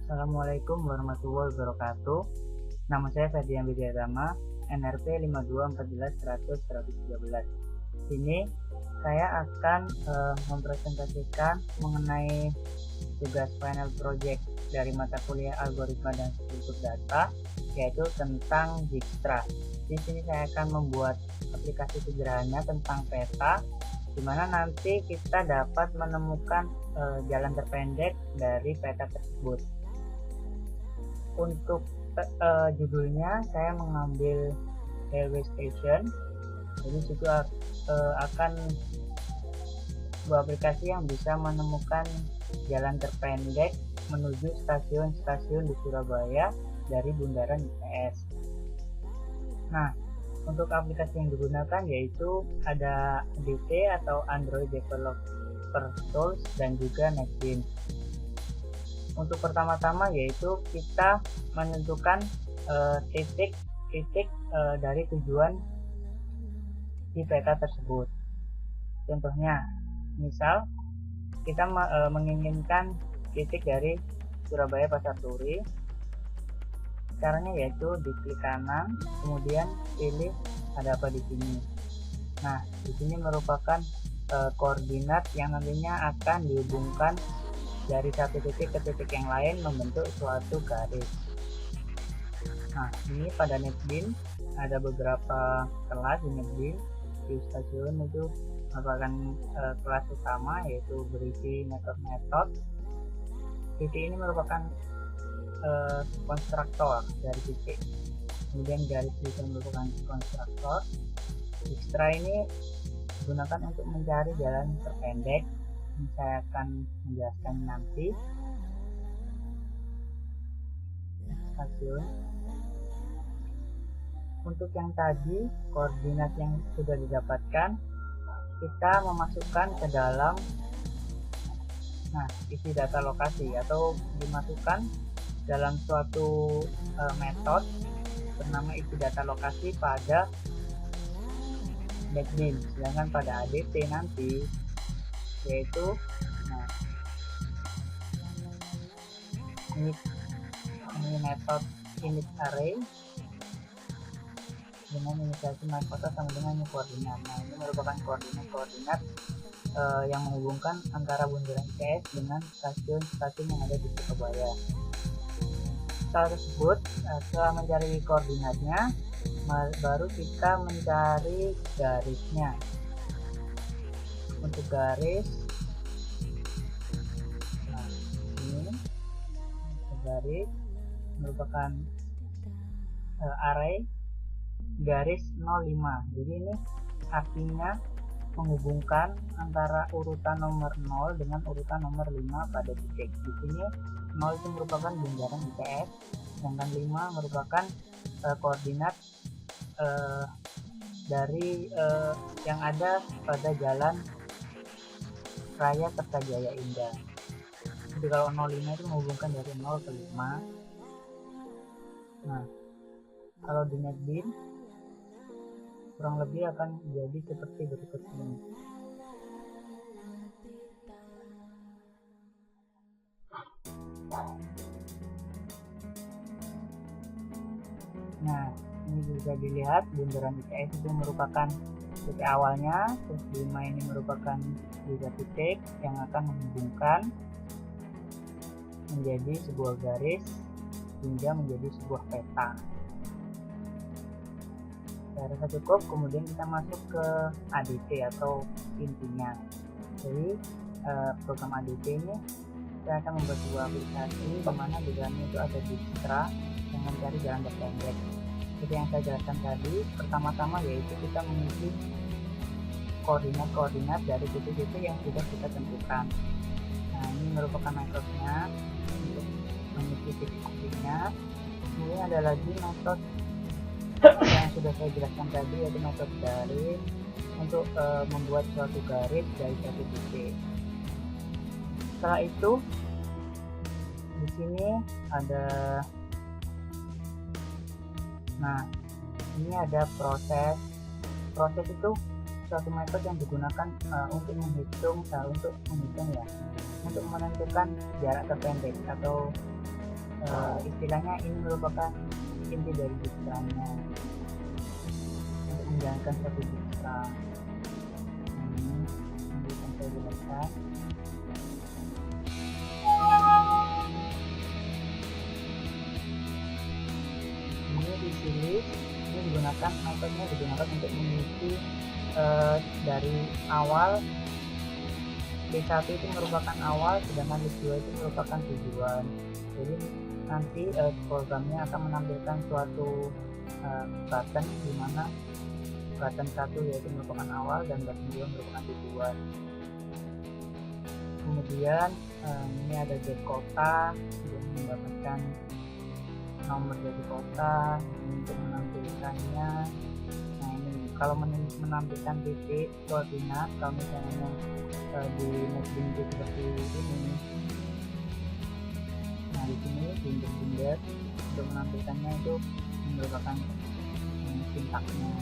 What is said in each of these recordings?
Assalamualaikum warahmatullahi wabarakatuh. Nama saya Ferdian Widyatama, NRP 5214110013. Sini saya akan mempresentasikan mengenai tugas final project dari mata kuliah algoritma dan struktur data, yaitu tentang Dijkstra. Di sini saya akan membuat aplikasi sederhana tentang peta, di mana nanti kita dapat menemukan jalan terpendek dari peta tersebut. Untuk judulnya saya mengambil railway station, jadi situ akan sebuah aplikasi yang bisa menemukan jalan terpendek menuju stasiun-stasiun di Surabaya dari bundaran ITS. Nah, untuk aplikasi yang digunakan yaitu ada ADT atau Android Developer Tools dan juga NetBeans. Untuk pertama-tama yaitu kita menentukan titik dari tujuan di peta tersebut. Contohnya, misal kita menginginkan titik dari Surabaya Pasar Turi. Caranya yaitu diklik kanan, kemudian pilih ada apa di sini. Nah, di sini merupakan koordinat yang nantinya akan dihubungkan dari satu titik ke titik yang lain membentuk suatu garis. Nah, ini pada NetBeans ada beberapa kelas di NetBeans. Di stasiun itu merupakan kelas utama yaitu berisi metode-metode. Titik ini merupakan konstruktor dari titik. Kemudian garis itu merupakan konstruktor. Dijkstra ini digunakan untuk mencari jalan terpendek. Saya akan menjelaskan nanti. Stasiun. Untuk yang tadi, koordinat yang sudah didapatkan, kita memasukkan ke dalam isi data lokasi atau dimasukkan dalam suatu metode bernama isi data lokasi pada NetBeans. Sedangkan pada ADT nanti yaitu ini metode init array dengan inisiasi mahkota sama dengan koordinat. Nah, ini merupakan koordinat yang menghubungkan antara bundaran ITS dengan stasiun-stasiun yang ada di Surabaya. Setelah tersebut, setelah mencari koordinatnya, baru kita mencari garisnya. Untuk garis, ini garis merupakan array garis 05. Jadi ini artinya menghubungkan antara urutan nomor 0 dengan urutan nomor 5 pada titik. Di sini 0 itu merupakan bundaran ITS, sedangkan 5 merupakan koordinat dari yang ada pada jalan Raya Kertajaya Indah. Jadi kalau 05 itu menghubungkan dari 0 ke 5. Nah, kalau di NetBeans kurang lebih akan jadi seperti berikut ini. Nah, ini bisa dilihat bundaran ITS itu merupakan titik awalnya, terus 5 ini merupakan juga titik yang akan menghubungkan menjadi sebuah garis hingga menjadi sebuah peta. Saya rasa cukup, kemudian kita masuk ke ADT atau intinya. Jadi program ADT ini saya akan membuat sebuah aplikasi di mana di dalamnya itu ada Dijkstra yang mencari jalan terpendek. Seperti yang saya jelaskan tadi, pertama-tama yaitu kita mengisi koordinat dari titik-titik yang sudah kita tentukan. Nah, ini merupakan metodenya untuk mengisi titik-titiknya. Kemudian ada lagi metode yang sudah saya jelaskan tadi, yaitu metode garis untuk membuat suatu garis dari satu titik. Setelah itu, di sini ada, ini ada proses itu suatu metode yang digunakan untuk menghitung untuk menentukan jarak terpendek atau istilahnya ini merupakan inti dari Dijkstranya untuk menjalankan satu Dijkstra. Ini akan saya jelaskan. Ini di sini ini digunakan, metodenya digunakan untuk mengisi dari awal. D1 itu merupakan awal, sedangkan D2 itu merupakan tujuan. Jadi nanti programnya akan menampilkan suatu button di mana button 1 yaitu merupakan awal dan button 2 merupakan tujuan. Kemudian ini ada get kota untuk mendapatkan nomor dari kota untuk menampilkannya. Nah ini kalau menampilkan titik koordinat, kalau misalnya di netbing itu seperti ini. Nah di sini binder untuk menampilkannya itu merupakan sintaksnya.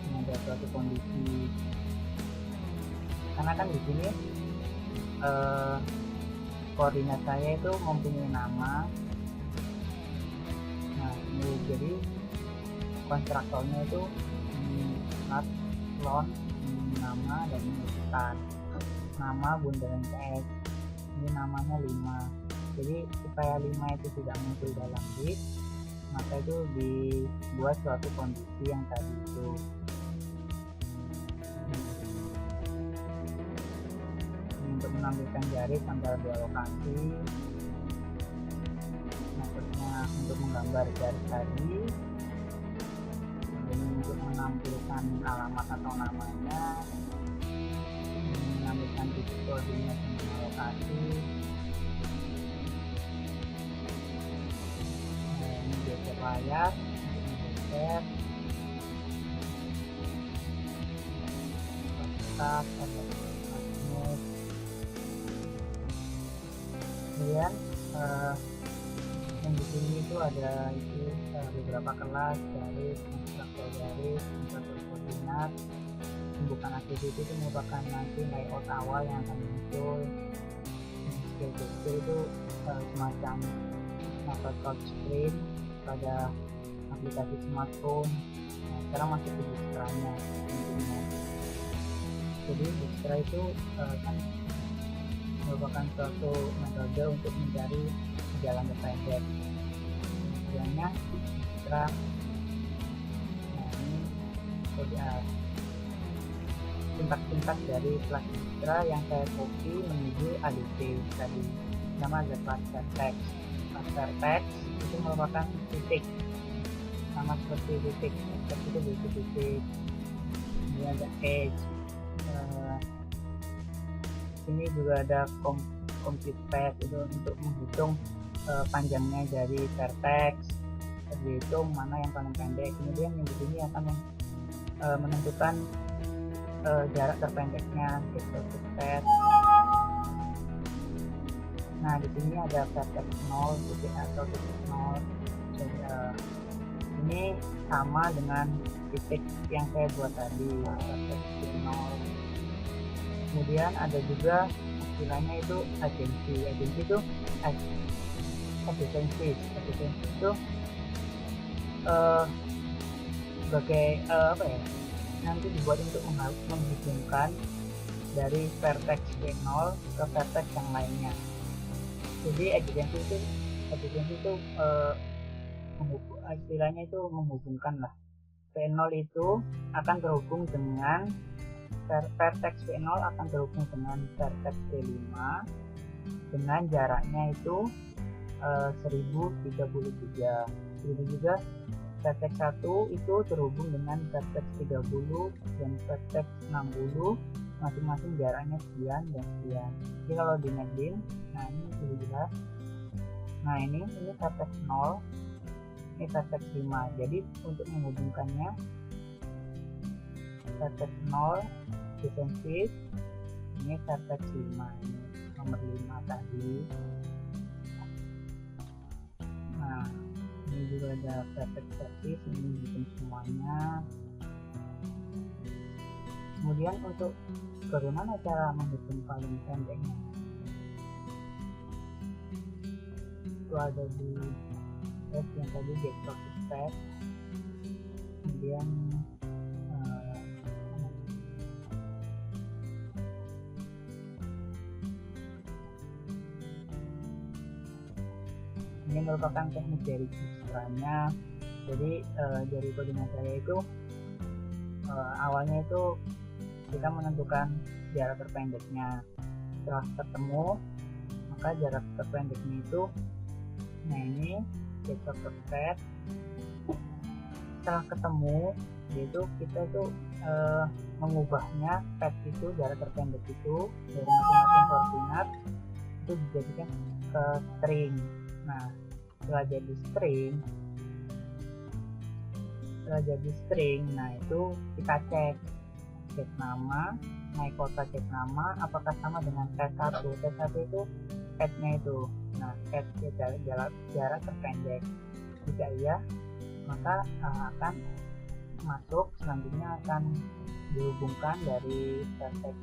Ini ada suatu kondisi. Karena kan di sini koordinat saya itu mempunyai nama. Nah ini jadi konstruktornya itu not lawn nama dan ini start nama bundaran PS. Ini namanya 5. Jadi supaya 5 itu tidak muncul dalam list, maka itu dibuat suatu kondisi yang tadi itu. Untuk menampilkan garis antara dua lokasi, maksudnya untuk menggambar garis tadi. Ini untuk menampilkan alamat atau namanya, menampilkan titik koordinat dan lokasi. Ini geser layar untuk menggeser start atau magnet. Kemudian yang di sini itu ada beberapa kelas garis, konstruktor garis, konstruktor koordinat. Pembukaan aktiviti itu merupakan nanti layout awal yang akan muncul. Skill itu semacam touch screen pada aplikasi smartphone. Nah, sekarang masih di Dijkstranya intinya. Jadi Dijkstra itu kan merupakan suatu metode untuk mencari jalan terpendek. Tujuannya Dijkstra. Nah ini sintak dari kelas Dijkstra yang saya copy menuju ADT tadi. Nama ada kelas vertex. Kelas vertex itu merupakan titik, sama seperti titik, seperti itu di titik. Ini ada edge. Ini juga ada complete path itu untuk menghitung panjangnya dari vertex, dihitung mana yang paling pendek. Kemudian yang di sini akan menentukan jarak terpendeknya gitu, path. Nah di sini ada vertex 0 titik atau titik 0. Jadi, ini sama dengan titik yang saya buat tadi, vertex 0. Kemudian ada juga istilahnya itu agensi itu efisiensi itu sebagai nanti dibuat untuk menghubungkan dari vertex V0 ke vertex yang lainnya. Jadi efisiensi itu istilahnya itu menghubungkan lah. V0 itu akan terhubung dengan vertex V0 akan terhubung dengan vertex V5 dengan jaraknya itu 1033. Begitu juga vertex 1 itu terhubung dengan vertex 30 dan vertex 60, masing-masing jaraknya sekian dan sekian. Jadi kalau di netbing, nah ini lebih jelas. Nah ini vertex 0, ini vertex 5. Jadi untuk menghubungkannya vertex 0 defensif, ini vertex 5, ini nomor 5 tadi. Nah ini juga ada vertex vertis, ini bikin semuanya. Kemudian untuk bagaimana cara menghitung paling pendeknya, ada di tab yang tadi get process tab, kemudian ini merupakan teknik dari Gistra-nya. Jadi dari codingan saya itu awalnya itu kita menentukan jarak terpendeknya. Setelah ketemu, maka jarak terpendeknya itu, nah ini get process tab. Setelah ketemu, yaitu kita itu mengubahnya pad itu, jarak terpendek itu dari masing-masing koordinat itu dijadikan ke string. Nah, setelah jadi string, nah itu kita cek nama, naik kota cek nama apakah sama dengan T1. T1 itu padnya itu, nah pad jarak terpendek. Jika iya, maka akan masuk, selanjutnya akan dihubungkan dari vertex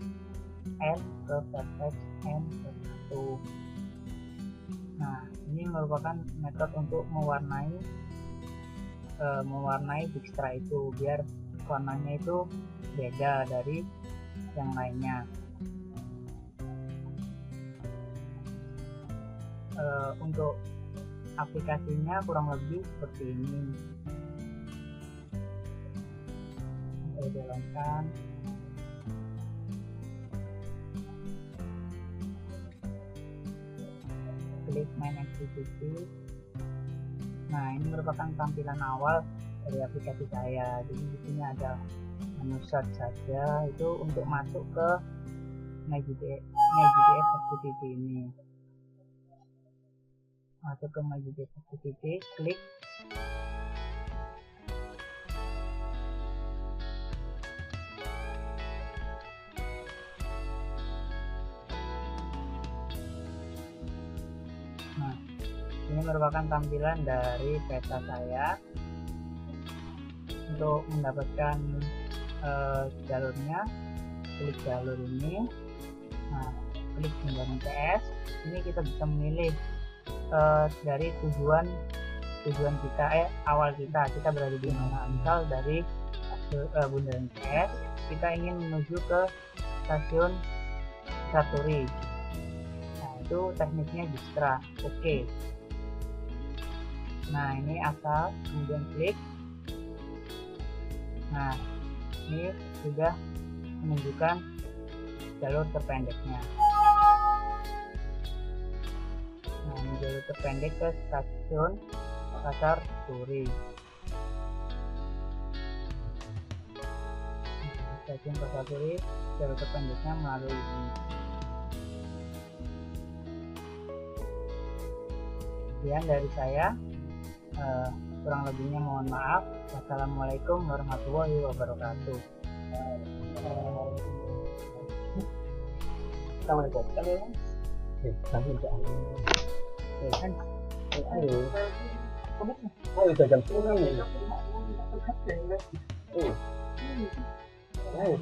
N ke vertex N ke 1. Nah, ini merupakan metode untuk mewarnai Dijkstra itu biar warnanya itu beda dari yang lainnya. Untuk aplikasinya kurang lebih seperti ini. Saya jalankan. Klik main activity. Nah, ini merupakan tampilan awal dari aplikasi saya. Jadi di sini ada menu search saja, itu untuk masuk ke MyJDF activity ini. Masuk ke MyJDF activity, klik. Nah, ini merupakan tampilan dari peta saya. Untuk mendapatkan jalurnya, klik jalur ini. Nah, klik menjalani PS. Ini kita bisa memilih dari tujuan kita, awal kita berada di mana. Misal dari Bundaran PS, kita ingin menuju ke stasiun Saturi. Nah, itu tekniknya Dijkstra. Oke. Nah, ini asal, kemudian klik. Nah, ini sudah menunjukkan jalur terpendeknya. Nah, ini jalur terpendek ke stasiun Pasar Turi. Stasiun Pasar Turi, jalur terpendeknya melalui ini. Sekian dari saya. Kurang lebihnya mohon maaf. Wassalamualaikum warahmatullahi wabarakatuh. Assalamualaikum. Nanti untuk ayo jam 9 nih. Ayo,